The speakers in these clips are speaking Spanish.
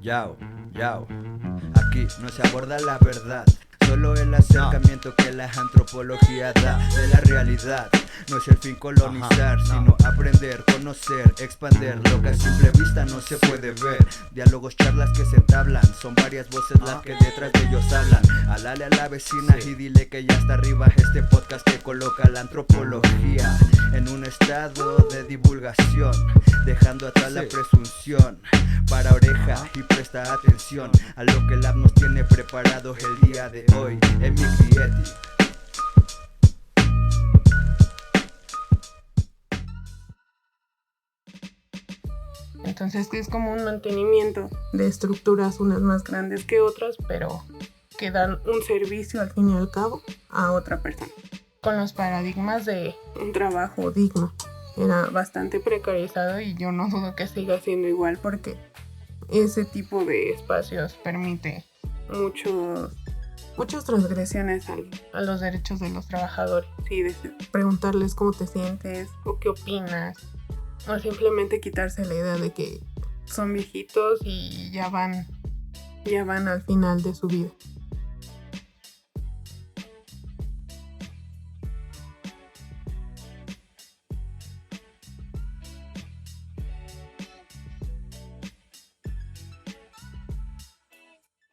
Yao, yao. Aquí no se aborda la verdad, solo el acercamiento que la antropología da de la realidad. No es el fin colonizar, sino aprender, conocer, expander lo que a simple vista no se puede ver. Diálogos, charlas que se entablan, son varias voces las que detrás de ellos hablan. Alale a la vecina y dile que ya está arriba este podcast que coloca la antropología en un estado de divulgación, dejando atrás la presunción. Para oreja y presta atención a lo que el app nos tiene preparado el día de hoy. Emic y Etic. Entonces es como un mantenimiento de estructuras, unas más grandes que otras, pero que dan un servicio al fin y al cabo a otra persona. Con los paradigmas de un trabajo digno, era bastante precarizado y yo no dudo que siga siendo igual porque ese tipo de espacios permite muchas transgresiones a los derechos de los trabajadores. Sí, de preguntarles cómo te sientes o qué opinas, o simplemente quitarse la idea de que son viejitos y ya van al final de su vida.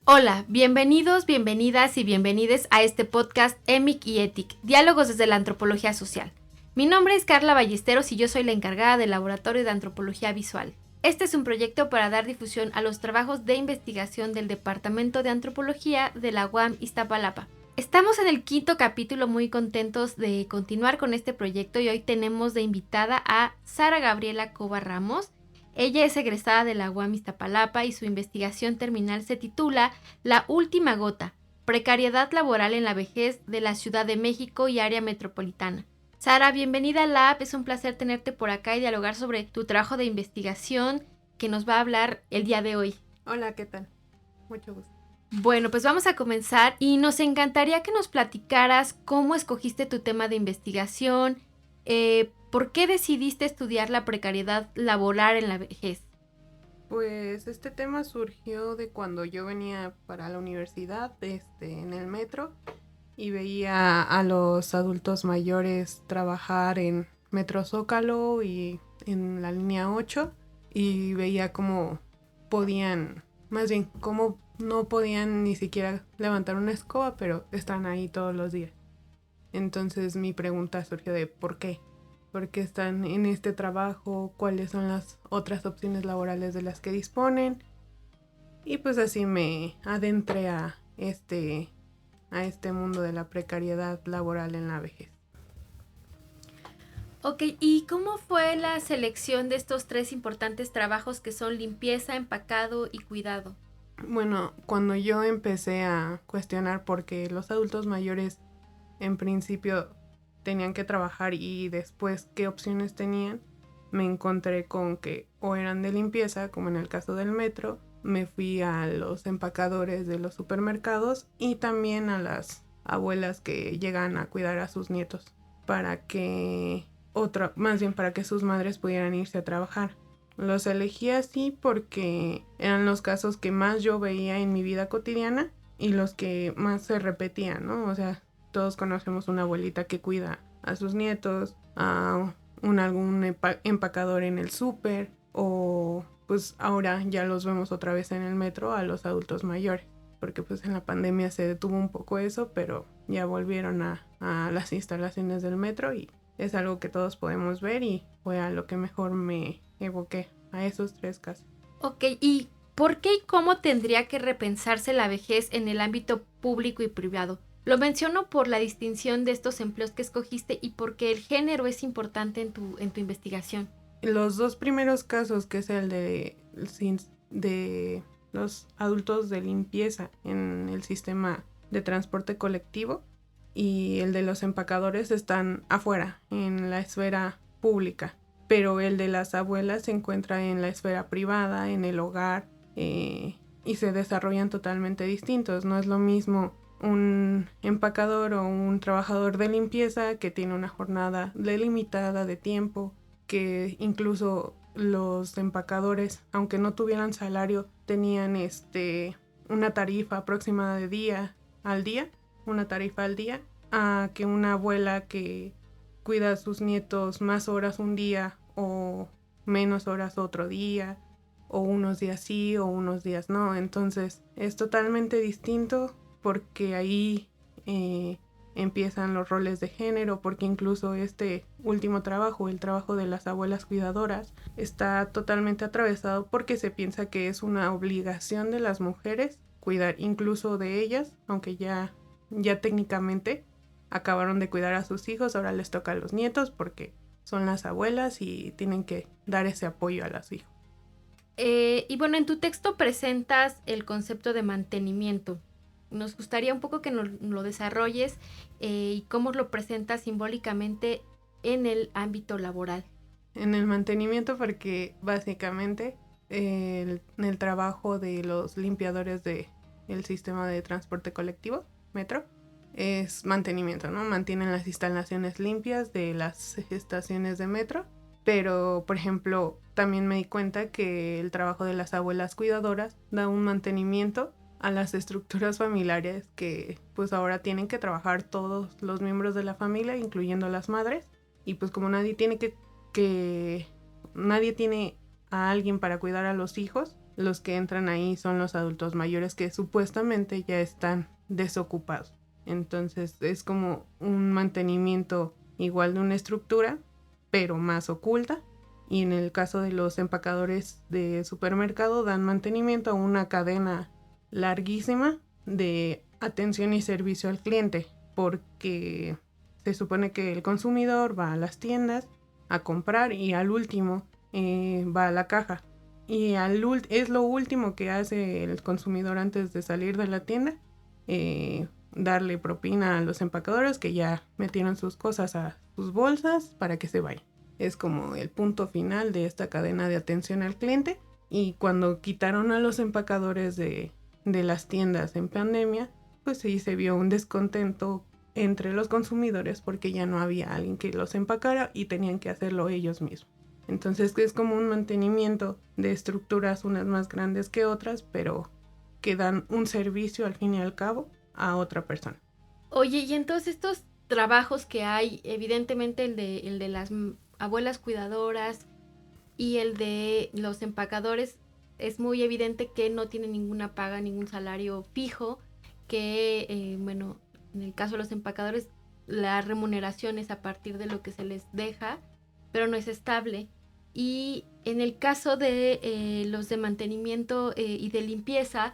Hola, bienvenidos, bienvenidas y bienvenides a este podcast Emic y Etic, diálogos desde la antropología social. Mi nombre es Carla Ballesteros y yo soy la encargada del Laboratorio de Antropología Visual. Este es un proyecto para dar difusión a los trabajos de investigación del Departamento de Antropología de la UAM Iztapalapa. Estamos en el 5º capítulo, muy contentos de continuar con este proyecto y hoy tenemos de invitada a Sara Gabriela Cova Ramos. Ella es egresada de la UAM Iztapalapa y su investigación terminal se titula La última gota, precariedad laboral en la vejez de la Ciudad de México y área metropolitana. Sara, bienvenida a la app, es un placer tenerte por acá y dialogar sobre tu trabajo de investigación que nos va a hablar el día de hoy. Hola, ¿qué tal? Mucho gusto. Bueno, pues vamos a comenzar y nos encantaría que nos platicaras cómo escogiste tu tema de investigación, ¿por qué decidiste estudiar la precariedad laboral en la vejez? Pues este tema surgió de cuando yo venía para la universidad, en el metro, y veía a los adultos mayores trabajar en Metro Zócalo y en la línea 8, y veía cómo cómo no podían ni siquiera levantar una escoba, pero están ahí todos los días. Entonces mi pregunta surgió de ¿por qué? ¿Por qué están en este trabajo? ¿Cuáles son las otras opciones laborales de las que disponen? Y pues así me adentré a este mundo de la precariedad laboral en la vejez. Ok, ¿y cómo fue la selección de estos 3 importantes trabajos que son limpieza, empacado y cuidado? Bueno, cuando yo empecé a cuestionar por qué los adultos mayores en principio tenían que trabajar y después qué opciones tenían, me encontré con que o eran de limpieza, como en el caso del metro, me fui a los empacadores de los supermercados y también a las abuelas que llegan a cuidar a sus nietos para que sus madres pudieran irse a trabajar. Los elegí así porque eran los casos que más yo veía en mi vida cotidiana y los que más se repetían, ¿no? O sea, todos conocemos una abuelita que cuida a sus nietos, a algún empacador en el súper, o pues ahora ya los vemos otra vez en el metro a los adultos mayores, porque pues en la pandemia se detuvo un poco eso, pero ya volvieron a las instalaciones del metro y es algo que todos podemos ver y fue a lo que mejor me evoqué, a esos 3 casos. Ok, ¿y por qué y cómo tendría que repensarse la vejez en el ámbito público y privado? Lo menciono por la distinción de estos empleos que escogiste y porque el género es importante en tu investigación. Los 2 primeros casos, que es el de los adultos de limpieza en el sistema de transporte colectivo, y el de los empacadores, están afuera, en la esfera pública, pero el de las abuelas se encuentra en la esfera privada, en el hogar, y se desarrollan totalmente distintos. No es lo mismo un empacador o un trabajador de limpieza que tiene una jornada delimitada de tiempo, que incluso los empacadores, aunque no tuvieran salario, tenían una tarifa aproximada de una tarifa al día, a que una abuela que cuida a sus nietos más horas un día o menos horas otro día, o unos días sí o unos días no. Entonces es totalmente distinto, porque ahí empiezan los roles de género, porque incluso este último trabajo, el trabajo de las abuelas cuidadoras, está totalmente atravesado porque se piensa que es una obligación de las mujeres cuidar incluso de ellas, aunque ya técnicamente acabaron de cuidar a sus hijos, ahora les toca a los nietos porque son las abuelas y tienen que dar ese apoyo a los hijos. Y bueno, en tu texto presentas el concepto de mantenimiento. Nos gustaría un poco que nos lo desarrolles y cómo lo presentas simbólicamente en el ámbito laboral. En el mantenimiento, porque básicamente el trabajo de los limpiadores del sistema de transporte colectivo, metro, es mantenimiento, ¿no? Mantienen las instalaciones limpias de las estaciones de metro. Pero, por ejemplo, también me di cuenta que el trabajo de las abuelas cuidadoras da un mantenimiento a las estructuras familiares que pues ahora tienen que trabajar todos los miembros de la familia, incluyendo las madres. Y pues como nadie tiene nadie tiene a alguien para cuidar a los hijos, los que entran ahí son los adultos mayores que supuestamente ya están desocupados. Entonces es como un mantenimiento igual de una estructura, pero más oculta. Y en el caso de los empacadores de supermercado, dan mantenimiento a una cadena larguísima de atención y servicio al cliente, porque se supone que el consumidor va a las tiendas a comprar y al último va a la caja. Y es lo último que hace el consumidor antes de salir de la tienda, darle propina a los empacadores que ya metieron sus cosas a sus bolsas para que se vayan. Es como el punto final de esta cadena de atención al cliente. Y cuando quitaron a los empacadores de las tiendas en pandemia, pues sí se vio un descontento entre los consumidores porque ya no había alguien que los empacara y tenían que hacerlo ellos mismos. Entonces es como un mantenimiento de estructuras, unas más grandes que otras, pero que dan un servicio al fin y al cabo a otra persona. Oye, y entonces estos trabajos que hay, evidentemente el de las abuelas cuidadoras y el de los empacadores, es muy evidente que no tienen ninguna paga, ningún salario fijo, que, bueno, en el caso de los empacadores, la remuneración es a partir de lo que se les deja, pero no es estable. Y en el caso de los de mantenimiento y de limpieza,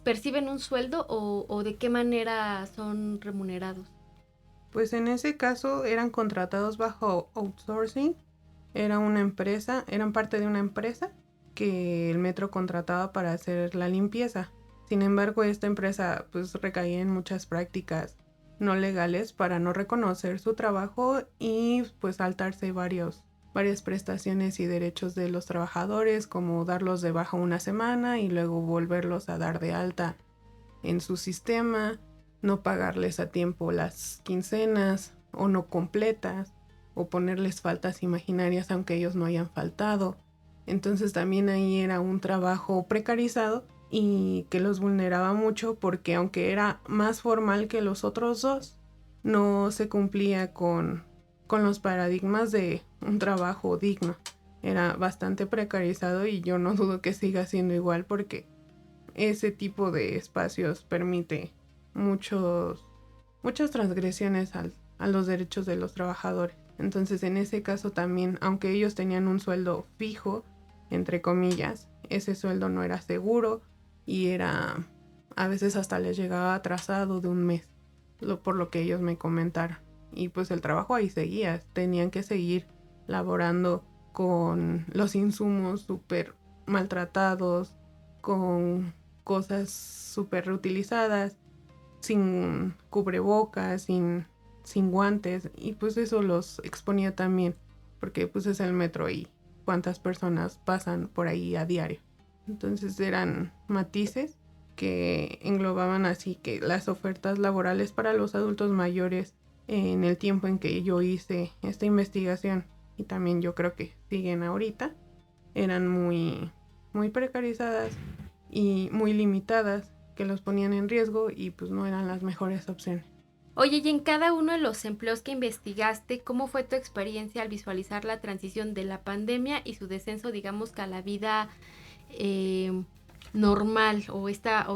¿perciben un sueldo o de qué manera son remunerados? Pues en ese caso eran contratados bajo outsourcing. Eran parte de una empresa que el metro contrataba para hacer la limpieza. Sin embargo, esta empresa pues recaía en muchas prácticas no legales para no reconocer su trabajo y pues saltarse varias prestaciones y derechos de los trabajadores, como darlos de baja una semana y luego volverlos a dar de alta en su sistema, no pagarles a tiempo las quincenas o no completas, o ponerles faltas imaginarias aunque ellos no hayan faltado. Entonces también ahí era un trabajo precarizado y que los vulneraba mucho, porque aunque era más formal que los otros dos, no se cumplía con los paradigmas de un trabajo digno. Era bastante precarizado y yo no dudo que siga siendo igual, porque ese tipo de espacios permite muchas transgresiones a los derechos de los trabajadores. Entonces en ese caso también, aunque ellos tenían un sueldo fijo, entre comillas, ese sueldo no era seguro y a veces hasta les llegaba atrasado de un mes, por lo que ellos me comentaron. Y pues el trabajo ahí seguía, tenían que seguir laborando con los insumos súper maltratados, con cosas súper reutilizadas, sin cubrebocas, sin guantes, y pues eso los exponía también, porque pues es el metro y cuántas personas pasan por ahí a diario. Entonces eran matices que englobaban así que las ofertas laborales para los adultos mayores en el tiempo en que yo hice esta investigación, y también yo creo que siguen ahorita, eran muy, muy precarizadas y muy limitadas, que los ponían en riesgo y pues no eran las mejores opciones. Oye, y en cada uno de los empleos que investigaste, ¿cómo fue tu experiencia al visualizar la transición de la pandemia y su descenso, digamos, que a la vida normal o esta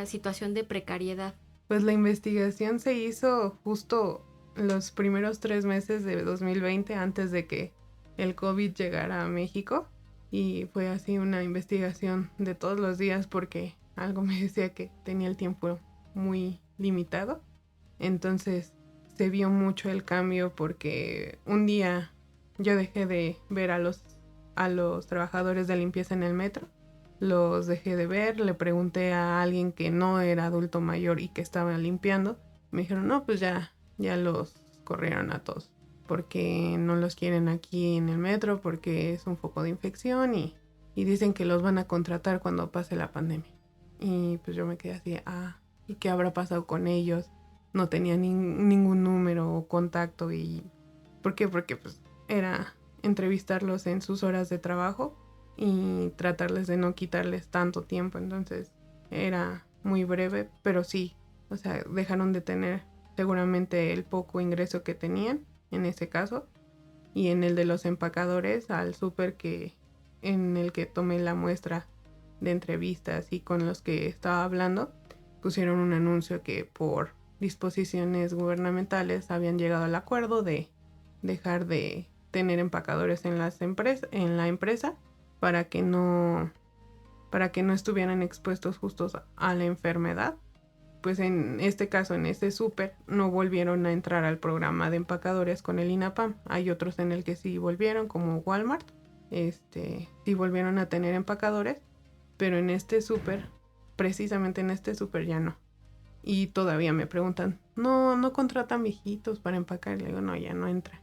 situación de precariedad? Pues la investigación se hizo justo los primeros 3 meses de 2020 antes de que el COVID llegara a México, y fue así una investigación de todos los días porque algo me decía que tenía el tiempo muy limitado. Entonces se vio mucho el cambio porque un día yo dejé de ver a los trabajadores de limpieza en el metro. Los dejé de ver, le pregunté a alguien que no era adulto mayor y que estaba limpiando. Me dijeron, no, pues ya los corrieron a todos, porque no los quieren aquí en el metro, porque es un foco de infección y dicen que los van a contratar cuando pase la pandemia. Y pues yo me quedé así, ¿y qué habrá pasado con ellos? No tenía ningún número o contacto. ¿Y por qué? Porque pues era entrevistarlos en sus horas de trabajo y tratarles de no quitarles tanto tiempo. Entonces era muy breve, pero sí, o sea, dejaron de tener seguramente el poco ingreso que tenían en ese caso. Y en el de los empacadores, al súper en el que tomé la muestra de entrevistas y con los que estaba hablando, pusieron un anuncio que por disposiciones gubernamentales habían llegado al acuerdo de dejar de tener empacadores en la empresa para que no estuvieran expuestos justos a la enfermedad. Pues en este caso, en este súper, no volvieron a entrar al programa de empacadores con el INAPAM. Hay otros en el que sí volvieron, como Walmart. Sí volvieron a tener empacadores, pero en este súper, precisamente en este súper ya no. Y todavía me preguntan, ¿no contratan viejitos para empacar? Le digo, no, ya no entran.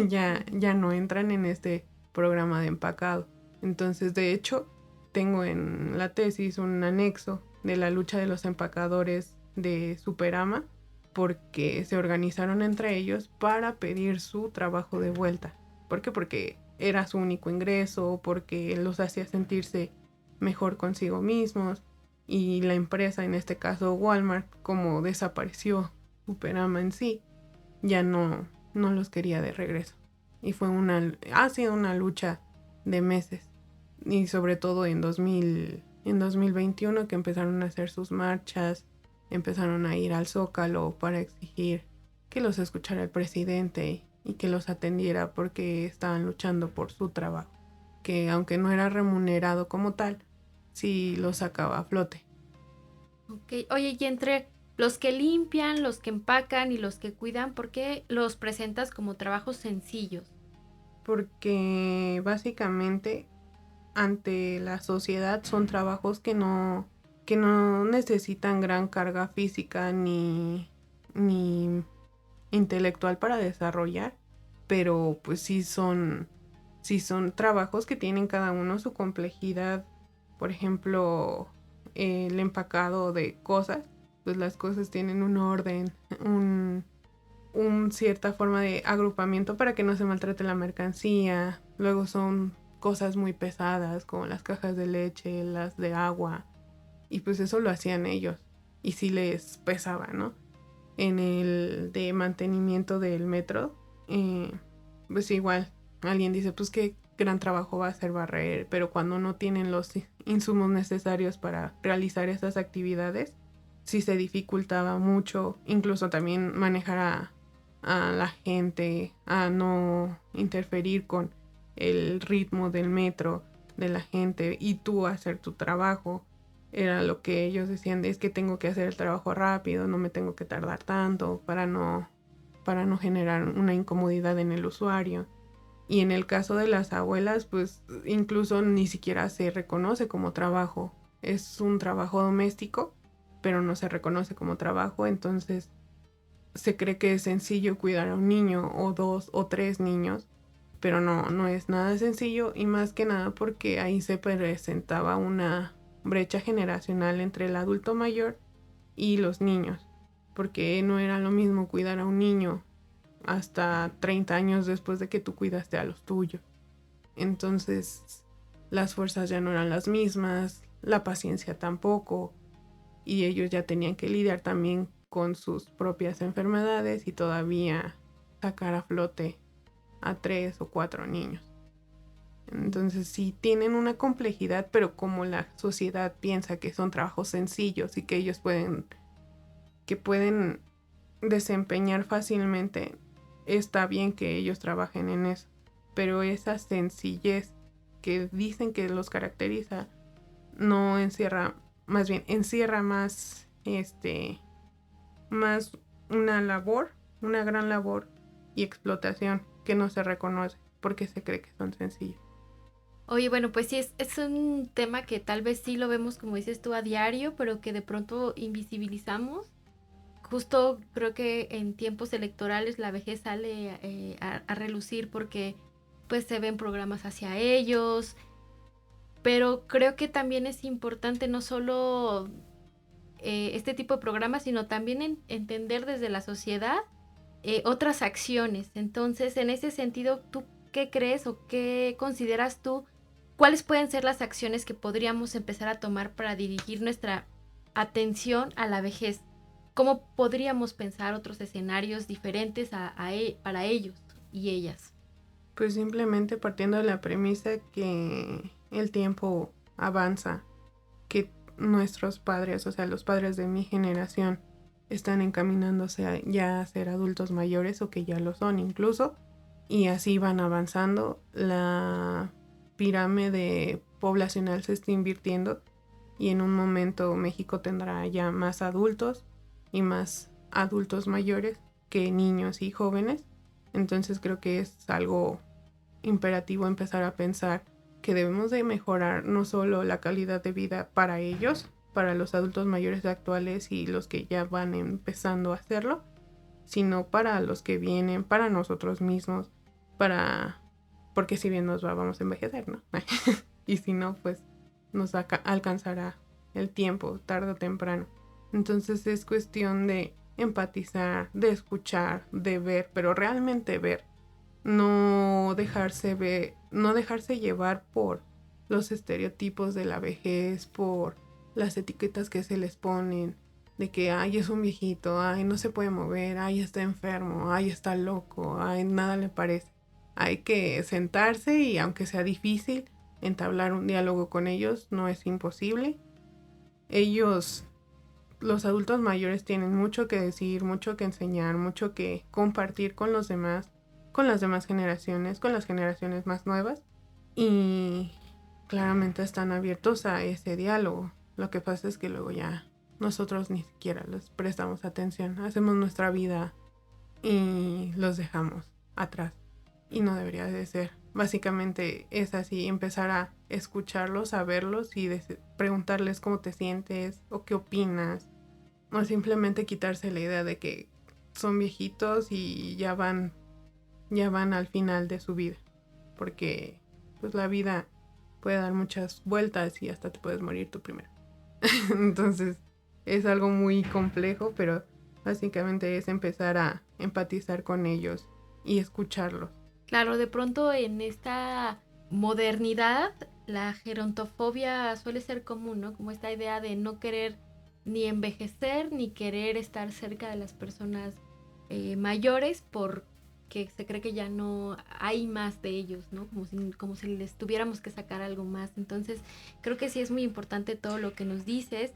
ya no entran en este programa de empacado. Entonces, de hecho, tengo en la tesis un anexo de la lucha de los empacadores de Superama, porque se organizaron entre ellos para pedir su trabajo de vuelta. ¿Por qué? Porque era su único ingreso, porque los hacía sentirse mejor consigo mismos, y la empresa, en este caso Walmart, como desapareció Superama en sí, ya no los quería de regreso. Y ha sido una lucha de meses, y sobre todo en 2021, que empezaron a hacer sus marchas, empezaron a ir al Zócalo para exigir que los escuchara el presidente y que los atendiera, porque estaban luchando por su trabajo, que aunque no era remunerado como tal, sí los sacaba a flote. Ok, oye, y entre los que limpian, los que empacan y los que cuidan, ¿por qué los presentas como trabajos sencillos? Porque básicamente ante la sociedad son trabajos que no necesitan gran carga física ni intelectual para desarrollar, pero pues sí son trabajos que tienen cada uno su complejidad. Por ejemplo, el empacado de cosas, pues las cosas tienen un orden, un cierta forma de agrupamiento para que no se maltrate la mercancía. Luego son cosas muy pesadas como las cajas de leche, las de agua, y pues eso lo hacían ellos y sí les pesaba, ¿no? En el de mantenimiento del metro, pues igual alguien dice, pues qué gran trabajo va a ser barrer, pero cuando no tienen los insumos necesarios para realizar esas actividades, sí se dificultaba mucho. Incluso también manejar a la gente, a no interferir con el ritmo del metro de la gente y tú hacer tu trabajo. Era lo que ellos decían, es que tengo que hacer el trabajo rápido, no me tengo que tardar tanto para no generar una incomodidad en el usuario. Y en el caso de las abuelas, pues incluso ni siquiera se reconoce como trabajo. Es un trabajo doméstico, pero no se reconoce como trabajo. Entonces se cree que es sencillo cuidar a un niño o 2 o 3 niños, pero no es nada sencillo, y más que nada porque ahí se presentaba una brecha generacional entre el adulto mayor y los niños, porque no era lo mismo cuidar a un niño hasta 30 años después de que tú cuidaste a los tuyos. Entonces las fuerzas ya no eran las mismas, la paciencia tampoco, y ellos ya tenían que lidiar también con sus propias enfermedades y todavía sacar a flote a 3 o 4 niños. Entonces sí tienen una complejidad, pero como la sociedad piensa que son trabajos sencillos y que ellos pueden desempeñar fácilmente, está bien que ellos trabajen en eso. Pero esa sencillez que dicen que los caracteriza no encierra, más bien encierra más más una labor, una gran labor y explotación que no se reconoce porque se cree que son sencillos. Oye, bueno, pues sí, es un tema que tal vez sí lo vemos, como dices tú, a diario, pero que de pronto invisibilizamos. Justo creo que en tiempos electorales la vejez sale a relucir porque pues se ven programas hacia ellos, pero creo que también es importante no solo este tipo de programas, sino también entender desde la sociedad otras acciones. Entonces, en ese sentido, ¿tú qué crees o qué consideras tú? ¿Cuáles pueden ser las acciones que podríamos empezar a tomar para dirigir nuestra atención a la vejez? ¿Cómo podríamos pensar otros escenarios diferentes para ellos y ellas? Pues simplemente partiendo de la premisa que el tiempo avanza, que nuestros padres, o sea, los padres de mi generación, están encaminándose ya a ser adultos mayores o que ya lo son incluso, y así van avanzando. La pirámide poblacional se está invirtiendo y en un momento México tendrá ya más adultos y más adultos mayores que niños y jóvenes. Entonces creo que es algo imperativo empezar a pensar que debemos de mejorar no solo la calidad de vida para ellos, para los adultos mayores actuales y los que ya van empezando a hacerlo, sino para los que vienen, para nosotros mismos, porque si bien vamos a envejecer, ¿no? Y si no, pues nos alcanzará el tiempo, tarde o temprano. Entonces es cuestión de empatizar, de escuchar, de ver, pero realmente ver. No dejarse llevar por los estereotipos de la vejez, por las etiquetas que se les ponen, de que ay, es un viejito, ay, no se puede mover, ay, está enfermo, ay, está loco, ay, nada le parece. Hay que sentarse y aunque sea difícil, entablar un diálogo con ellos, no es imposible. Ellos, los adultos mayores, tienen mucho que decir, mucho que enseñar, mucho que compartir con los demás, con las demás generaciones, con las generaciones más nuevas, y claramente están abiertos a ese diálogo. Lo que pasa es que luego ya nosotros ni siquiera les prestamos atención, hacemos nuestra vida y los dejamos atrás, y no debería de ser. Básicamente es así, empezar a escucharlos, a verlos y preguntarles cómo te sientes o qué opinas, o simplemente quitarse la idea de que son viejitos y ya van al final de su vida, porque pues la vida puede dar muchas vueltas y hasta te puedes morir tú primero. Entonces es algo muy complejo, pero básicamente es empezar a empatizar con ellos y escucharlos. Claro, de pronto en esta modernidad la gerontofobia suele ser común, ¿no? Como esta idea de no querer ni envejecer ni querer estar cerca de las personas mayores porque se cree que ya no hay más de ellos, ¿no? Como si les tuviéramos que sacar algo más. Entonces creo que sí es muy importante todo lo que nos dices.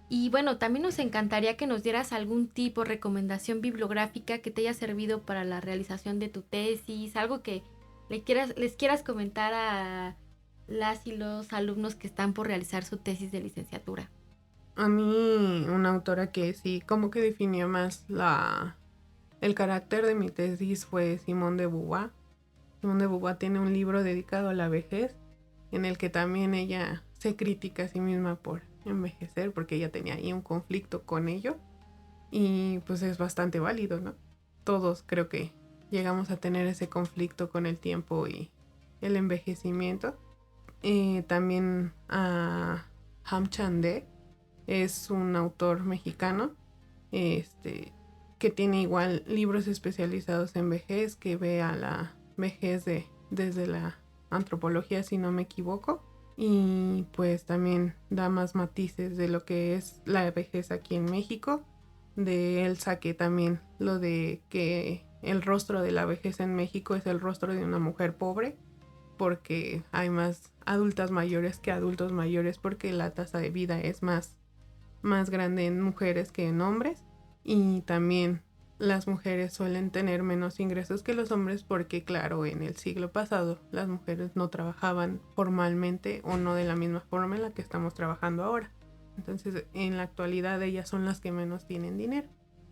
Y bueno, también nos encantaría que nos dieras algún tipo de recomendación bibliográfica que te haya servido para la realización de tu tesis, algo que les quieras comentar a las y los alumnos que están por realizar su tesis de licenciatura. A mí, una autora que sí, como que definió más el carácter de mi tesis fue Simone de Beauvoir. Simone de Beauvoir tiene un libro dedicado a la vejez, en el que también ella se critica a sí misma por envejecer, porque ella tenía ahí un conflicto con ello, y pues es bastante válido, ¿no? Todos creo que llegamos a tener ese conflicto con el tiempo y el envejecimiento. También a Ham Chandé, es un autor mexicano que tiene igual libros especializados en vejez, que ve a la vejez desde la antropología, si no me equivoco. Y pues también da más matices de lo que es la vejez aquí en México. De él saqué también lo de que el rostro de la vejez en México es el rostro de una mujer pobre, porque hay más adultas mayores que adultos mayores, porque la tasa de vida es más grande en mujeres que en hombres. Y también las mujeres suelen tener menos ingresos que los hombres porque, claro, en el siglo pasado las mujeres no trabajaban formalmente o no de la misma forma en la que estamos trabajando ahora. Entonces, en la actualidad ellas son las que menos tienen dinero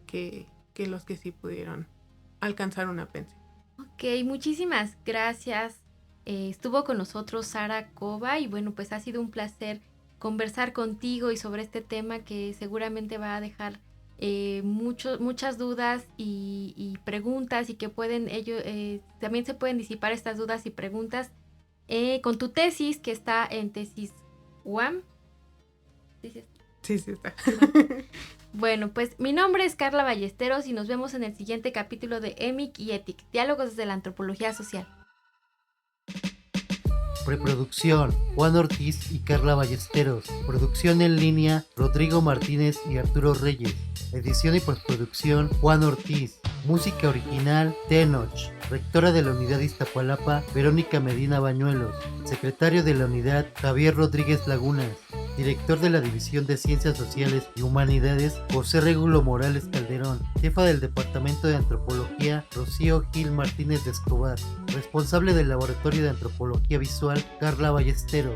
que los que sí pudieron alcanzar una pensión. Ok, muchísimas gracias. Estuvo con nosotros Sara Cova y bueno, pues ha sido un placer conversar contigo y sobre este tema que seguramente va a dejar muchas dudas y preguntas, y que pueden también se pueden disipar estas dudas y preguntas con tu tesis, que está en Tesis UAM. Sí, está. Bueno, pues mi nombre es Carla Ballesteros y nos vemos en el siguiente capítulo de EMIC y ETIC, Diálogos desde la Antropología Social. Preproducción, Juan Ortiz y Carla Ballesteros. Producción en línea, Rodrigo Martínez y Arturo Reyes. Edición y postproducción, Juan Ortiz. Música original, Tenoch. Rectora de la Unidad Iztapalapa, Verónica Medina Bañuelos. Secretario de la Unidad, Javier Rodríguez Lagunas. Director de la División de Ciencias Sociales y Humanidades, José Regulo Morales Calderón. Jefa del Departamento de Antropología, Rocío Gil Martínez de Escobar. Responsable del Laboratorio de Antropología Visual, Carla Ballesteros.